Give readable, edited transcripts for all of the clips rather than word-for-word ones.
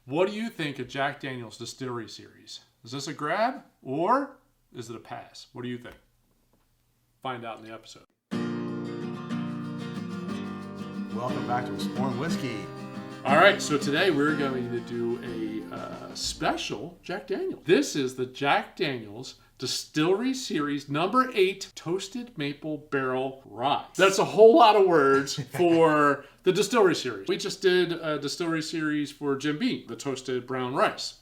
What do you think of Jack Daniel's Distillery series? Is this a grab or is it a pass? What do you think? Find out in the episode. Welcome back to Exploring Whiskey. All right, so today we're going to do a special Jack Daniel. This is the Jack Daniel's Distillery Series number 8 Toasted Maple Barrel Rye. That's a whole lot of words for the Distillery Series. We just did a Distillery Series for Jim Beam, the Toasted Brown Rice.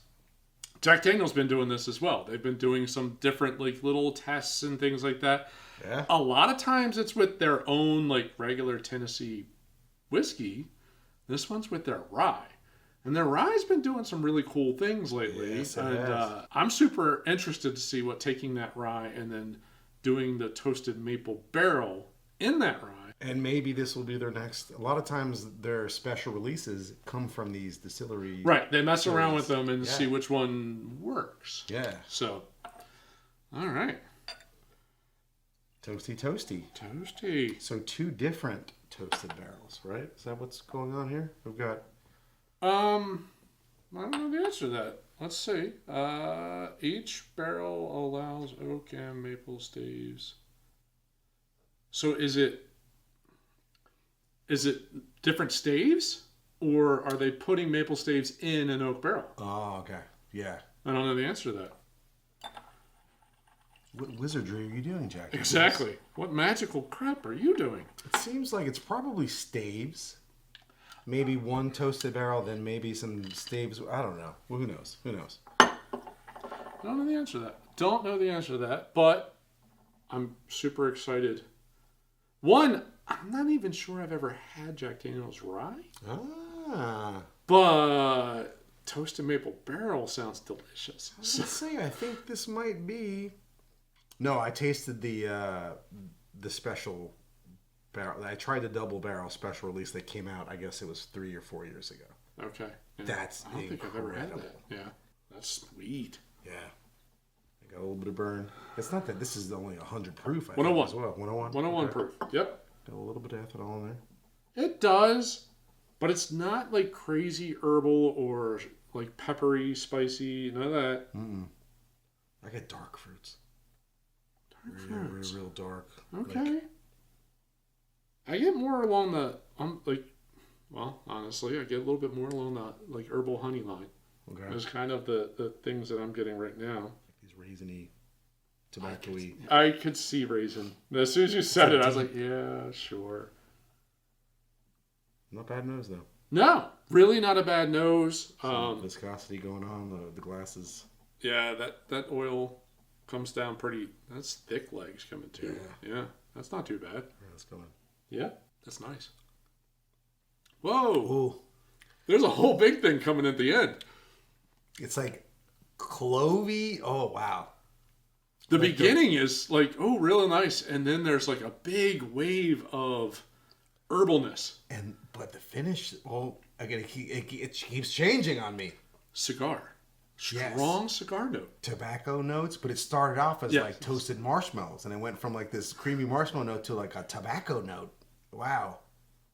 Jack Daniel's been doing this as well. They've been doing some different like little tests and things like that. Yeah. A lot of times it's with their own like regular Tennessee whiskey. This one's with their rye. And their rye's been doing some really cool things lately. Yes, and I'm super interested to see what taking that rye and then doing the toasted maple barrel in that rye. And maybe this will be their next. A lot of times their special releases come from these distillery. Right. They mess series. around with them and see which one works. Yeah. So, all right. Toasty, toasty. Toasty. So 2 different toasted barrels, right? Is that what's going on here? We've got... I don't know the answer to that. Let's see. Each barrel allows oak and maple staves. So is it different staves, or are they putting maple staves in an oak barrel? Oh, okay. Yeah. I don't know the answer to that. What wizardry are you doing, Jack? Exactly. What magical crap are you doing? It seems like it's probably staves. Maybe 1 toasted barrel, then maybe some staves. I don't know. Well, who knows? Who knows? I don't know the answer to that. Don't know the answer to that, but I'm super excited. One, I'm not even sure I've ever had Jack Daniel's rye. But toasted maple barrel sounds delicious. I was gonna say, I think this might be... No, I tasted the special barrel. I tried the double barrel special release that came out, I guess it was 3 or 4 years ago. Okay. Yeah. That's I don't think I've ever had incredible. that. Yeah. That's sweet. Yeah. I got a little bit of burn. It's not that this is only 100 proof, I 101. think, as well. 101? 101 Okay. proof. Yep. Got a little bit of ethanol in there. It does, but it's not like crazy herbal or like peppery, spicy, none of that. Mm-mm. I get dark fruits. Dark fruits. Real dark. Okay. Like, I get more along the honestly, I get a little bit more along the like herbal honey line. okay. It's kind of the things that I'm getting right now. These raisiny, tobacco-y. I could see raisin. As soon as you said it, I was like, yeah, sure. Not bad nose, though. No, really not a bad nose. Some viscosity going on. The glasses. Yeah, that oil comes down pretty. That's thick legs coming too. Yeah, that's not too bad. Yeah, that's going. Yeah, that's nice. Whoa. Ooh. There's a whole big thing coming at the end. It's like clovey. Oh, wow. The beginning is like, oh, really nice. And then there's like a big wave of herbalness. But the finish, again, it keeps changing on me. Cigar. Yes. Strong cigar note. Tobacco notes, but it started off as Yes. like toasted marshmallows, and it went from like this creamy marshmallow note to like a tobacco note. Wow.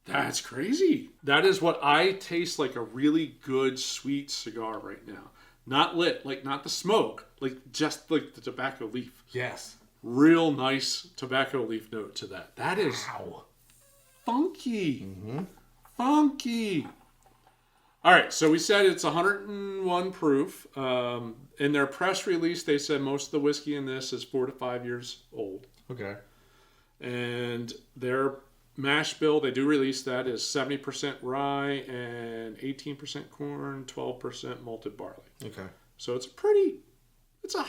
That's crazy. That is what I taste like a really good sweet cigar right now. Not lit, like not the smoke, like just like the tobacco leaf. Yes. Real nice tobacco leaf note to that. That is Wow. funky. Mm-hmm. Funky. All right, so we said it's 101 proof. In their press release, they said most of the whiskey in this is 4 to 5 years old. Okay. And their mash bill, they do release that, is 70% rye and 18% corn, 12% malted barley. Okay. So it's it's not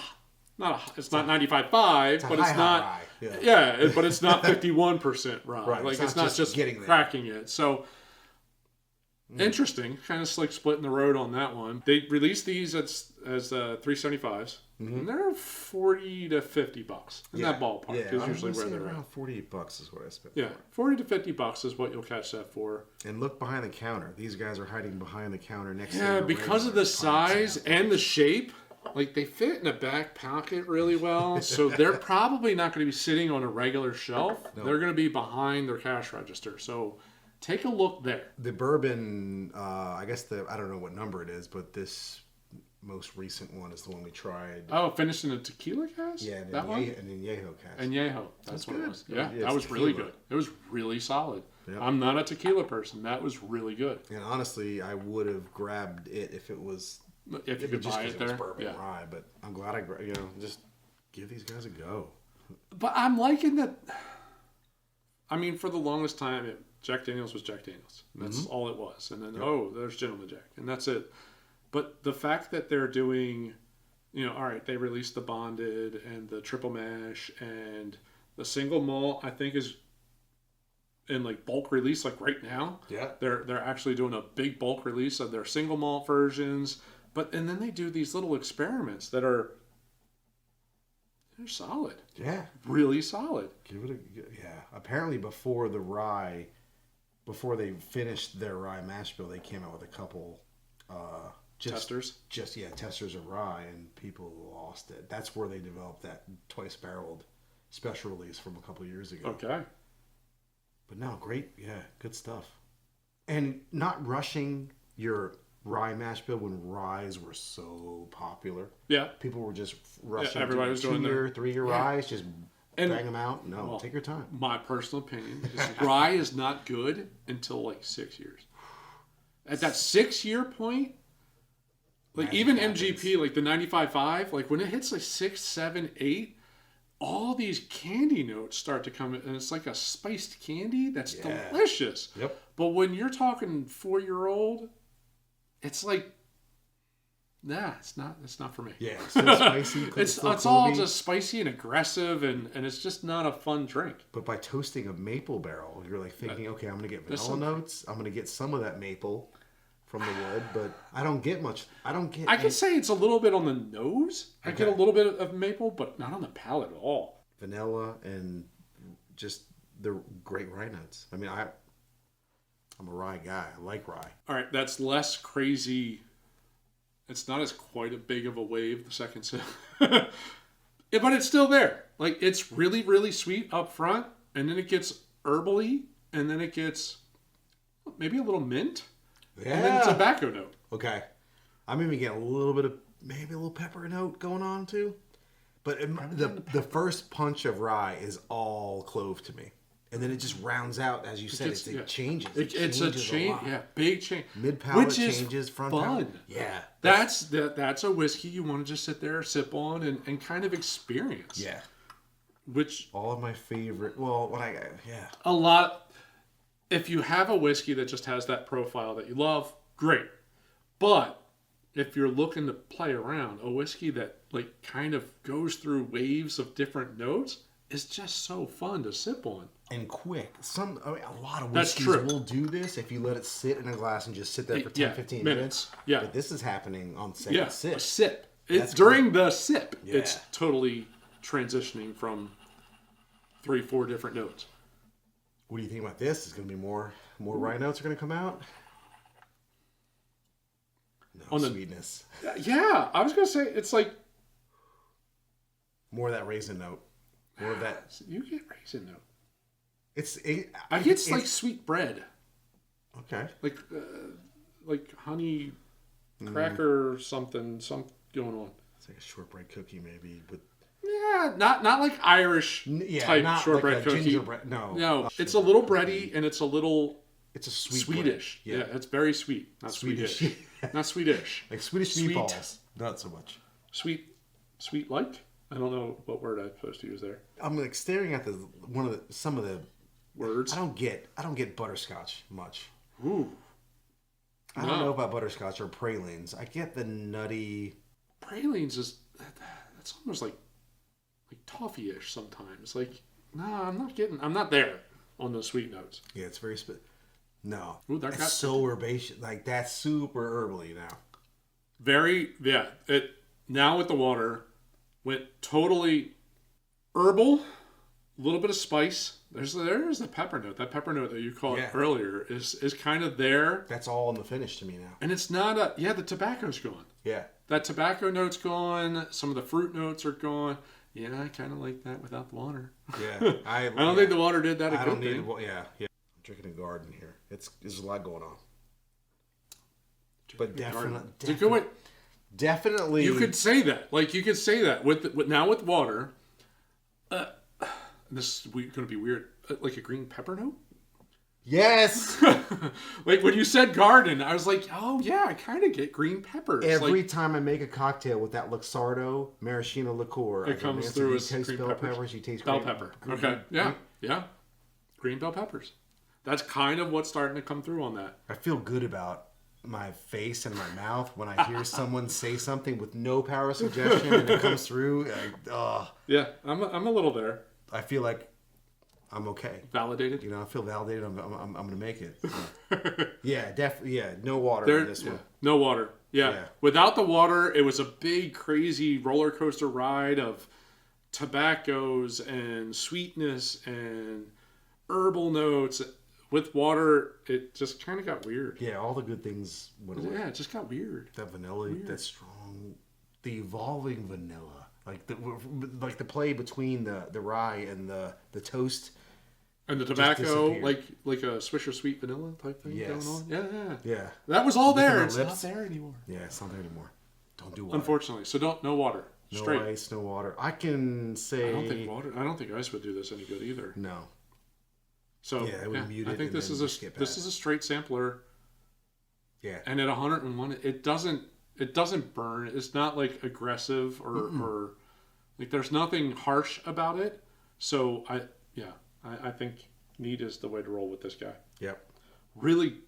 95.5, but it's not. Rye. Yeah, but it's not 51% rye. Right, Like it's not just getting there. cracking it. So interesting, kind of like splitting the road on that one. They released these as 375s, and they're $40 to $50 in that ballpark. Yeah, is usually where they're around at. $48 is what I spent. Yeah, $40 to $50 is what you'll catch that for. And look behind the counter. These guys are hiding behind the counter next to Yeah, their because of regular the size pint and the shape, like they fit in a back pocket really well. So they're probably not going to be sitting on a regular shelf. No. They're going to be behind their cash register. So take a look there. The bourbon, I guess I don't know what number it is, but this most recent one is the one we tried. Oh, finished in a tequila cask? Yeah, that one? And Añejo cask. Añejo. That's what good. it was. Yeah, Yeah, that was tequila. really good. It was really solid. Yep. I'm not a tequila person. That was really good. And honestly, I would have grabbed it if it was... If you could buy it it there. was bourbon Yeah. rye, but I'm glad just give these guys a go. But I'm liking that. I mean, for the longest time, Jack Daniels was Jack Daniels. And that's all it was. And then, there's Gentleman Jack. And that's it. But the fact that they're doing, all right, they released the bonded and the triple mash and the single malt, I think is in like bulk release like right now. Yeah. They're actually doing a big bulk release of their single malt versions. And then they do these little experiments that they're solid. Yeah. Really solid. Give it Apparently before they finished their rye mash bill, they came out with a couple Testers. Testers of rye, and people lost it. That's where they developed that twice barreled special release from a couple years ago. Okay. But no, great, good stuff. And not rushing your rye mash bill when ryes were so popular. Yeah. People were just rushing. Everybody was doing their 3-year ryes, just bang them out. No, take your time. My personal opinion is rye is not good until like 6 years. At that 6-year point, like Magic even happens. MGP, like the 95.5, like when it hits like 6, 7, 8, all these candy notes start to come in, and it's like a spiced candy that's delicious. Yep. But when you're talking 4-year-old, it's like, nah, it's not for me. Yeah, it's still spicy. It's all just spicy and aggressive, and it's just not a fun drink. But by toasting a maple barrel, you're like thinking, okay, I'm going to get vanilla notes. I'm going to get some of that maple from the wood, but I don't get much. I can say it's a little bit on the nose. I get a little bit of maple, but not on the palate at all. Vanilla and just the great rye notes. I mean, I'm a rye guy. I like rye. All right, that's less crazy. It's not as quite a big of a wave the second sip. But it's still there. Like, it's really, really sweet up front, and then it gets herbally, and then it gets maybe a little mint, and then a tobacco note. Okay. I'm even getting a little bit of, maybe a little pepper note going on, too. But the first punch of rye is all clove to me. And then it just rounds out, as you said, it changes. It's a change, big change. Mid-palate changes, front palate. Yeah. That's a whiskey you want to just sit there, sip on, and kind of experience. Yeah. Which... all of my favorite, a lot... If you have a whiskey that just has that profile that you love, great. But if you're looking to play around, a whiskey that like kind of goes through waves of different notes is just so fun to sip on. And quick. A lot of whiskeys will do this if you let it sit in a glass and just sit there for 10, 15 minutes. Yeah. But this is happening on second sip. A sip. During the sip, it's totally transitioning from 3, 4 different notes. What do you think about this? Is going to be more rye notes are going to come out? No, sweetness. Yeah, I was going to say, it's like... more of that raisin note. More of that... You get raisin note. I get like sweet bread. Okay. Like honey cracker something going on. It's like a shortbread cookie maybe, but... Yeah, not like Irish type shortbread like cookie. Gingerbread. No, it's a little bready and it's a little. It's a sweet Swedish. Bread. Yeah, it's very sweet. Not Swedish. Not Swedish. Like Swedish meatballs. Not so much. Sweet like? I don't know what word I'm supposed to use there. I'm like staring at some of the words. I don't get butterscotch much. Ooh. I don't know about butterscotch or pralines. I get the nutty. Pralines that's almost like toffee-ish sometimes. Like, no, I'm not there on those sweet notes. Yeah, it's very no. Ooh, that's so herbaceous. Like, that's super herbally now. Very, it now with the water went totally herbal, a little bit of spice. There's the pepper note. That pepper note that you called earlier is kind of there. That's all in the finish to me now. And it's not the tobacco's gone. Yeah. That tobacco note's gone. Some of the fruit notes are gone. Yeah, I kind of like that without the water. Yeah. I don't think the water did that a good thing. I'm Drinking a garden here. There's a lot going on. But definitely. You could say that. Like, you could say that with water. This is going to be weird. Like a green pepper note? Yes! Like, when you said garden, I was like, oh, yeah, I kind of get green peppers. Every time I make a cocktail with that Luxardo maraschino liqueur, it comes through as green bell peppers. You taste bell pepper. Okay, yeah. Green bell peppers. That's kind of what's starting to come through on that. I feel good about my face and my mouth when I hear someone say something with no power of suggestion and it comes through. Yeah, I'm a little there. I feel like I'm okay. Validated? I feel validated. I'm going to make it. Yeah, definitely. Yeah, no water in this one. No water. Yeah. Without the water, it was a big, crazy roller coaster ride of tobaccos and sweetness and herbal notes. With water, it just kind of got weird. Yeah, all the good things went away. Yeah, it just got weird. That vanilla, that strong, the evolving vanilla, like the play between the rye and the toast, and the tobacco, like a Swisher Sweet vanilla type thing going on. Yeah. That was all there. It's not there anymore. Yeah, it's not there anymore. Don't do water. Unfortunately, so no water. No Straight. Ice, no water. I can say I don't think ice would do this any good either. No. So it would mute it. I think this is a straight sampler. Yeah. And at 101, it doesn't burn. It's not like aggressive or like there's nothing harsh about it. So I think neat is the way to roll with this guy. Yep. Really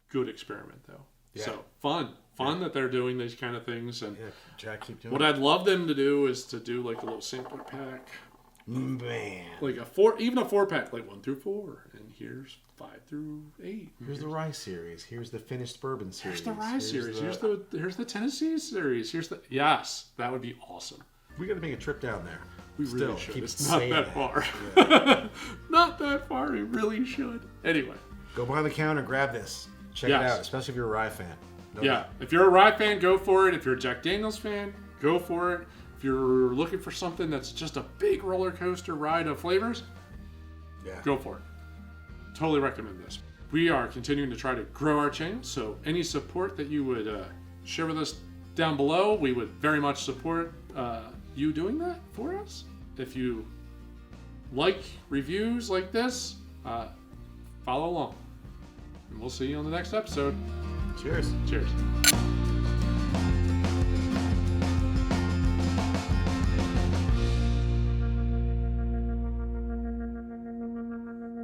good experiment though. Yeah. So fun that they're doing these kind of things. And Jack, keep doing what I'd love them to do is to do like a little sampler pack. Man, like a 4-pack, like 1 through 4, and here's 5 through 8. Here's the rye series. Here's the finished bourbon series. Here's the rye series. Here's the Tennessee series. That would be awesome. We got to make a trip down there. We really should. It's not that far. Yeah. Not that far. We really should. Anyway, go behind the counter, grab this, check it out. Especially if you're a rye fan. If you're a rye fan, go for it. If you're a Jack Daniel's fan, go for it. If you're looking for something that's just a big roller coaster ride of flavors, go for it. Totally recommend this. We are continuing to try to grow our channel, so any support that you would share with us down below, we would very much support you doing that for us. If you like reviews like this, follow along. And we'll see you on the next episode. Cheers. Cheers.